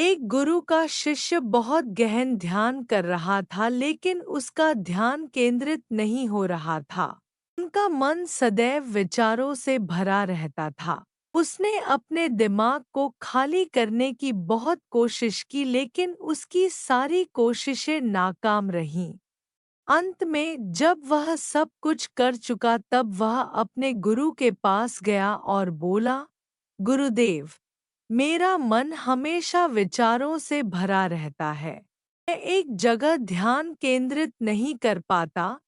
एक गुरु का शिष्य बहुत गहन ध्यान कर रहा था, लेकिन उसका ध्यान केंद्रित नहीं हो रहा था। उनका मन सदैव विचारों से भरा रहता था। उसने अपने दिमाग को खाली करने की बहुत कोशिश की, लेकिन उसकी सारी कोशिशें नाकाम रहीं। अंत में जब वह सब कुछ कर चुका, तब वह अपने गुरु के पास गया और बोला, गुरुदेव, मेरा मन हमेशा विचारों से भरा रहता है। मैं एक जगह ध्यान केंद्रित नहीं कर पाता।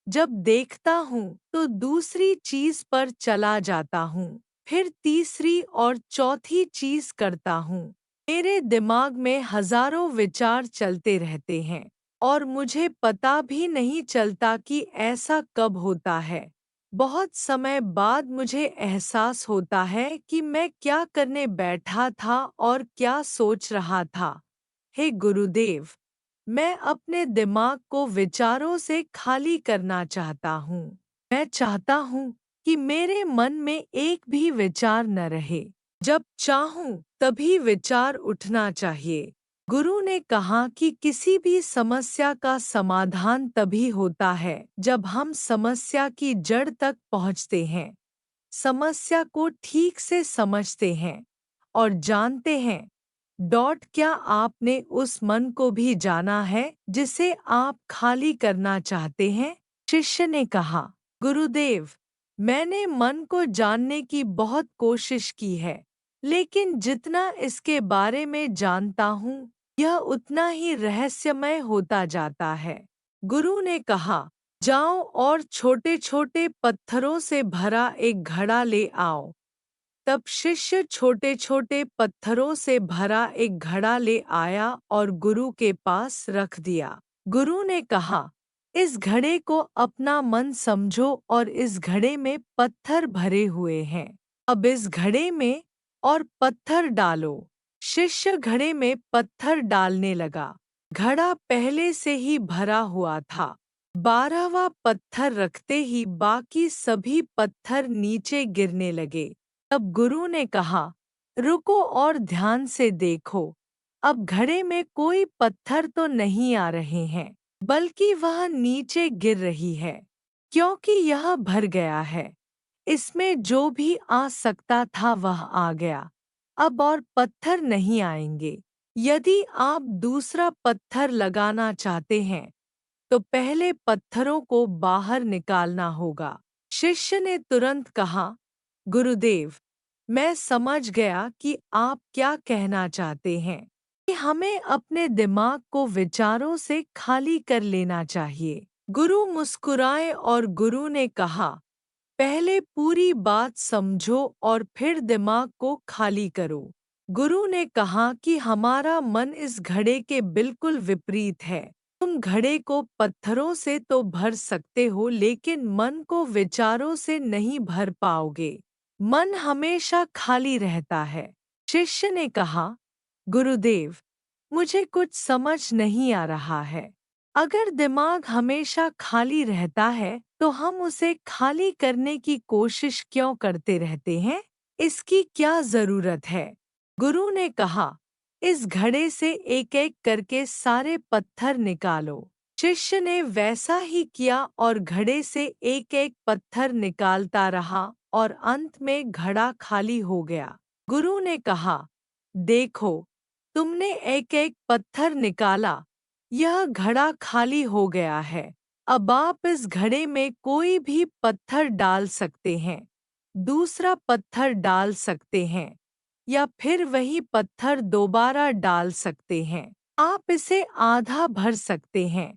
जब देखता हूँ तो दूसरी चीज पर चला जाता हूँ, फिर तीसरी और चौथी चीज करता हूँ। मेरे दिमाग में हजारों विचार चलते रहते हैं और मुझे पता भी नहीं चलता कि ऐसा कब होता है। बहुत समय बाद मुझे एहसास होता है कि मैं क्या करने बैठा था और क्या सोच रहा था। हे गुरुदेव, मैं अपने दिमाग को विचारों से खाली करना चाहता हूँ। मैं चाहता हूँ कि मेरे मन में एक भी विचार न रहे। जब चाहूं तभी विचार उठना चाहिए। गुरु ने कहा कि किसी भी समस्या का समाधान तभी होता है जब हम समस्या की जड़ तक पहुंचते हैं, समस्या को ठीक से समझते हैं और जानते हैं। क्या आपने उस मन को भी जाना है जिसे आप खाली करना चाहते हैं? शिष्य ने कहा, गुरुदेव, मैंने मन को जानने की बहुत कोशिश की है, लेकिन जितना इसके बारे में जानता हूँ, यह उतना ही रहस्यमय होता जाता है। गुरु ने कहा, जाओ और छोटे छोटे पत्थरों से भरा एक घड़ा ले आओ। तब शिष्य छोटे छोटे पत्थरों से भरा एक घड़ा ले आया और गुरु के पास रख दिया। गुरु ने कहा, इस घड़े को अपना मन समझो और इस घड़े में पत्थर भरे हुए हैं। अब इस घड़े में और पत्थर डालो। शिष्य घड़े में पत्थर डालने लगा। घड़ा पहले से ही भरा हुआ था। 12वां पत्थर रखते ही बाकी सभी पत्थर नीचे गिरने लगे। तब गुरु ने कहा, रुको और ध्यान से देखो। अब घड़े में कोई पत्थर तो नहीं आ रहे हैं, बल्कि वह नीचे गिर रही है, क्योंकि यह भर गया है। इसमें जो भी आ सकता था वह आ गया। अब और पत्थर नहीं आएंगे। यदि आप दूसरा पत्थर लगाना चाहते हैं, तो पहले पत्थरों को बाहर निकालना होगा। शिष्य ने तुरंत कहा, गुरुदेव, मैं समझ गया कि आप क्या कहना चाहते हैं कि हमें अपने दिमाग को विचारों से खाली कर लेना चाहिए। गुरु मुस्कुराए और गुरु ने कहा, पहले पूरी बात समझो और फिर दिमाग को खाली करो। गुरु ने कहा कि हमारा मन इस घड़े के बिल्कुल विपरीत है। तुम घड़े को पत्थरों से तो भर सकते हो, लेकिन मन को विचारों से नहीं भर पाओगे। मन हमेशा खाली रहता है। शिष्य ने कहा, गुरुदेव, मुझे कुछ समझ नहीं आ रहा है। अगर दिमाग हमेशा खाली रहता है, तो हम उसे खाली करने की कोशिश क्यों करते रहते हैं? इसकी क्या जरूरत है? गुरु ने कहा, इस घड़े से एक एक करके सारे पत्थर निकालो। शिष्य ने वैसा ही किया और घड़े से एक एक पत्थर निकालता रहा और अंत में घड़ा खाली हो गया। गुरु ने कहा, देखो, तुमने एक एक पत्थर निकाला, यह घड़ा खाली हो गया है। अब आप इस घड़े में कोई भी पत्थर डाल सकते हैं, दूसरा पत्थर डाल सकते हैं, या फिर वही पत्थर दोबारा डाल सकते हैं। आप इसे आधा भर सकते हैं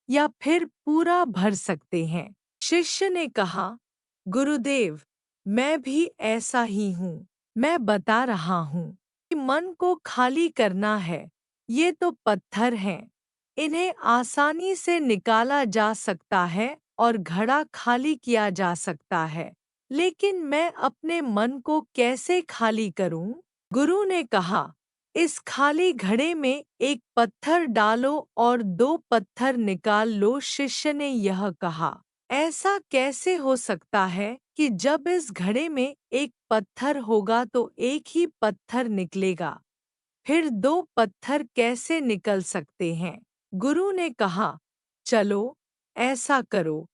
या फिर पूरा भर सकते हैं। शिष्य ने कहा, गुरुदेव, मैं भी ऐसा ही हूँ। मैं बता रहा हूँ कि मन को खाली करना है। ये तो पत्थर हैं, इन्हें आसानी से निकाला जा सकता है और घड़ा खाली किया जा सकता है, लेकिन मैं अपने मन को कैसे खाली करूं? गुरु ने कहा, इस खाली घड़े में एक पत्थर डालो और 2 पत्थर निकाल लो। शिष्य ने यह कहा, ऐसा कैसे हो सकता है कि जब इस घड़े में एक पत्थर होगा तो एक ही पत्थर निकलेगा? फिर 2 पत्थर कैसे निकल सकते हैं? गुरु ने कहा, चलो, ऐसा करो।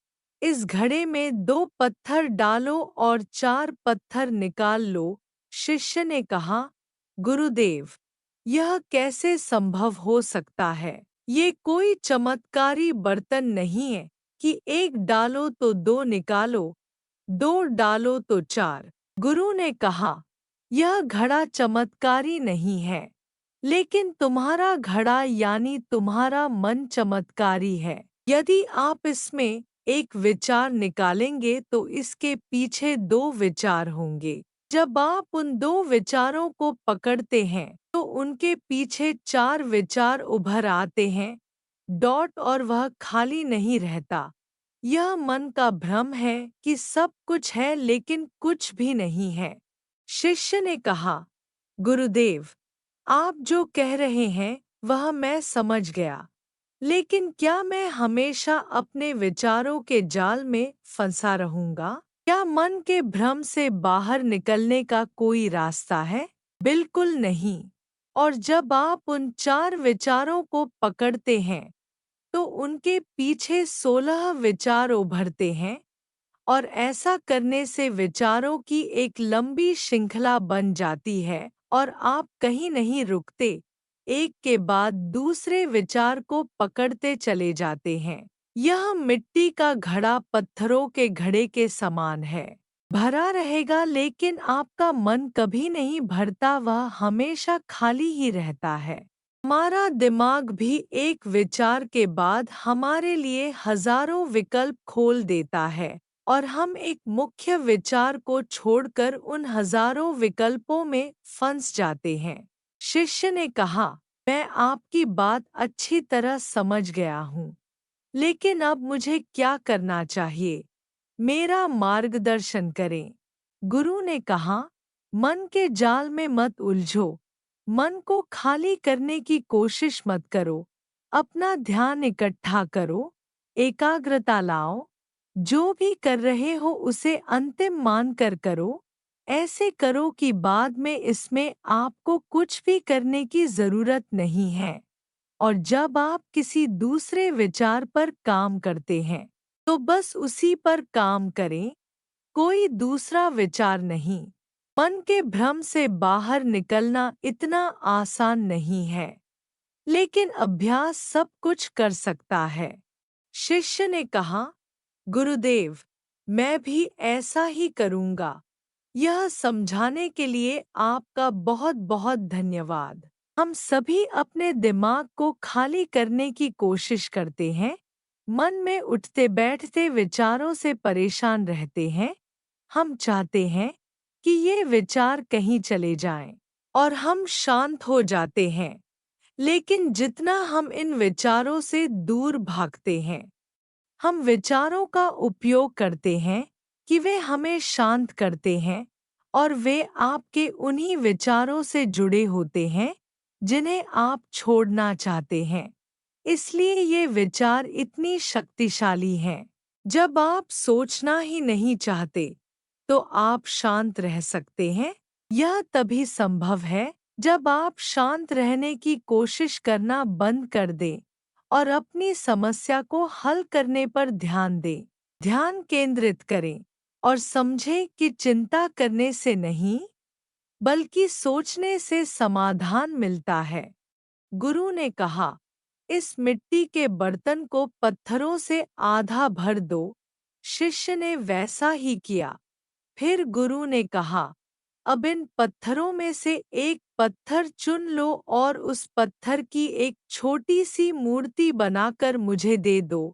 इस घड़े में 2 पत्थर डालो और 4 पत्थर निकाल लो। शिष्य ने कहा, गुरुदेव, यह कैसे संभव हो सकता है? ये कोई चमत्कारी बर्तन नहीं है कि 1 डालो तो 2 निकालो, 2 डालो तो 4। गुरु ने कहा, यह घड़ा चमत्कारी नहीं है, लेकिन तुम्हारा घड़ा यानी तुम्हारा मन चमत्कारी है। यदि आप इसमें एक विचार निकालेंगे तो इसके पीछे 2 विचार होंगे। जब आप उन 2 विचारों को पकड़ते हैं तो उनके पीछे 4 विचार उभर आते हैं। और वह खाली नहीं रहता। यह मन का भ्रम है कि सब कुछ है लेकिन कुछ भी नहीं है। शिष्य ने कहा, गुरुदेव, आप जो कह रहे हैं वह मैं समझ गया, लेकिन क्या मैं हमेशा अपने विचारों के जाल में फंसा रहूंगा? क्या मन के भ्रम से बाहर निकलने का कोई रास्ता है? बिल्कुल नहीं। और जब आप उन 4 विचारों को पकड़ते हैं तो उनके पीछे 16 विचार उभरते हैं, और ऐसा करने से विचारों की एक लंबी श्रृंखला बन जाती है और आप कहीं नहीं रुकते, एक के बाद दूसरे विचार को पकड़ते चले जाते हैं। यह मिट्टी का घड़ा पत्थरों के घड़े के समान है। भरा रहेगा लेकिन आपका मन कभी नहीं भरता, वह हमेशा खाली ही रहता है। हमारा दिमाग भी एक विचार के बाद हमारे लिए हजारों विकल्प खोल देता है और हम एक मुख्य विचार को छोड़कर उन हजारों विकल्पों में फंस जाते हैं। शिष्य ने कहा, मैं आपकी बात अच्छी तरह समझ गया हूँ, लेकिन अब मुझे क्या करना चाहिए? मेरा मार्गदर्शन करें। गुरु ने कहा, मन के जाल में मत उलझो, मन को खाली करने की कोशिश मत करो, अपना ध्यान इकट्ठा करो, एकाग्रता लाओ, जो भी कर रहे हो उसे अंतिम मानकर करो। ऐसे करो कि बाद में इसमें आपको कुछ भी करने की जरूरत नहीं है। और जब आप किसी दूसरे विचार पर काम करते हैं तो बस उसी पर काम करें, कोई दूसरा विचार नहीं। मन के भ्रम से बाहर निकलना इतना आसान नहीं है, लेकिन अभ्यास सब कुछ कर सकता है। शिष्य ने कहा, गुरुदेव, मैं भी ऐसा ही करूंगा। यह समझाने के लिए आपका बहुत बहुत धन्यवाद। हम सभी अपने दिमाग को खाली करने की कोशिश करते हैं, मन में उठते बैठते विचारों से परेशान रहते हैं। हम चाहते हैं कि ये विचार कहीं चले जाएं और हम शांत हो जाते हैं, लेकिन जितना हम इन विचारों से दूर भागते हैं, हम विचारों का उपयोग करते हैं कि वे हमें शांत करते हैं, और वे आपके उन्हीं विचारों से जुड़े होते हैं जिन्हें आप छोड़ना चाहते हैं। इसलिए ये विचार इतनी शक्तिशाली हैं। जब आप सोचना ही नहीं चाहते, तो आप शांत रह सकते हैं। यह तभी संभव है जब आप शांत रहने की कोशिश करना बंद कर दें और अपनी समस्या को हल करने पर ध्यान दें। ध्यान केंद्रित करें और समझें कि चिंता करने से नहीं, बल्कि सोचने से समाधान मिलता है। गुरु ने कहा, इस मिट्टी के बर्तन को पत्थरों से आधा भर दो। शिष्य ने वैसा ही किया। फिर गुरु ने कहा, अब इन पत्थरों में से एक पत्थर चुन लो और उस पत्थर की एक छोटी सी मूर्ति बनाकर मुझे दे दो।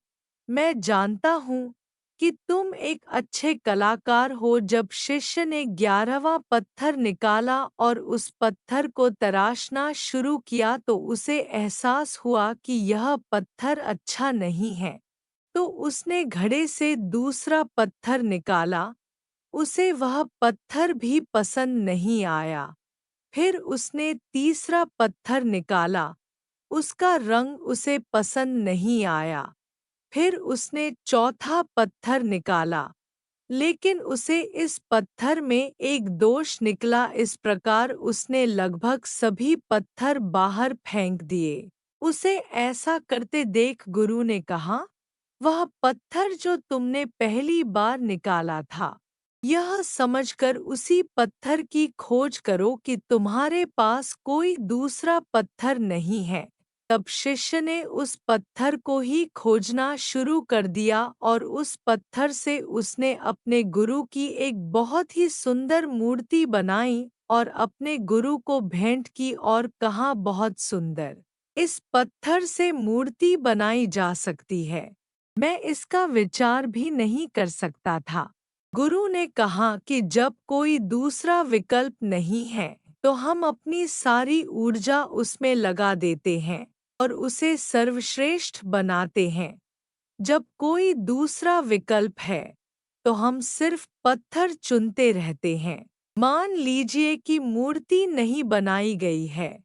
मैं जानता हूँ कि तुम एक अच्छे कलाकार हो। जब शिष्य ने 11वां पत्थर निकाला और उस पत्थर को तराशना शुरू किया तो उसे एहसास हुआ कि यह पत्थर अच्छा नहीं है। तो उसने घड़े से दूसरा पत्थर निकाला। उसे वह पत्थर भी पसंद नहीं आया। फिर उसने तीसरा पत्थर निकाला। उसका रंग उसे पसंद नहीं आया। फिर उसने चौथा पत्थर निकाला, लेकिन उसे इस पत्थर में एक दोष निकला। इस प्रकार उसने लगभग सभी पत्थर बाहर फेंक दिए। उसे ऐसा करते देख गुरु ने कहा, वह पत्थर जो तुमने पहली बार निकाला था, यह समझकर उसी पत्थर की खोज करो कि तुम्हारे पास कोई दूसरा पत्थर नहीं है। तब शिष्य ने उस पत्थर को ही खोजना शुरू कर दिया और उस पत्थर से उसने अपने गुरु की एक बहुत ही सुंदर मूर्ति बनाई और अपने गुरु को भेंट की और कहा, बहुत सुंदर इस पत्थर से मूर्ति बनाई जा सकती है। मैं इसका विचार भी नहीं कर सकता था। गुरु ने कहा कि जब कोई दूसरा विकल्प नहीं है तो हम अपनी सारी ऊर्जा उसमें लगा देते हैं और उसे सर्वश्रेष्ठ बनाते हैं। जब कोई दूसरा विकल्प है तो हम सिर्फ पत्थर चुनते रहते हैं। मान लीजिए कि मूर्ति नहीं बनाई गई है।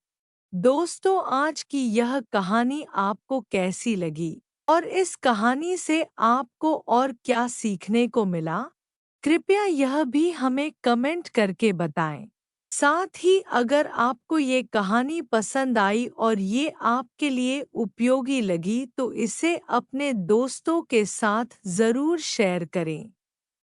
दोस्तों, आज की यह कहानी आपको कैसी लगी और इस कहानी से आपको और क्या सीखने को मिला? कृपया यह भी हमें कमेंट करके बताएं। साथ ही अगर आपको ये कहानी पसंद आई और ये आपके लिए उपयोगी लगी तो इसे अपने दोस्तों के साथ ज़रूर शेयर करें।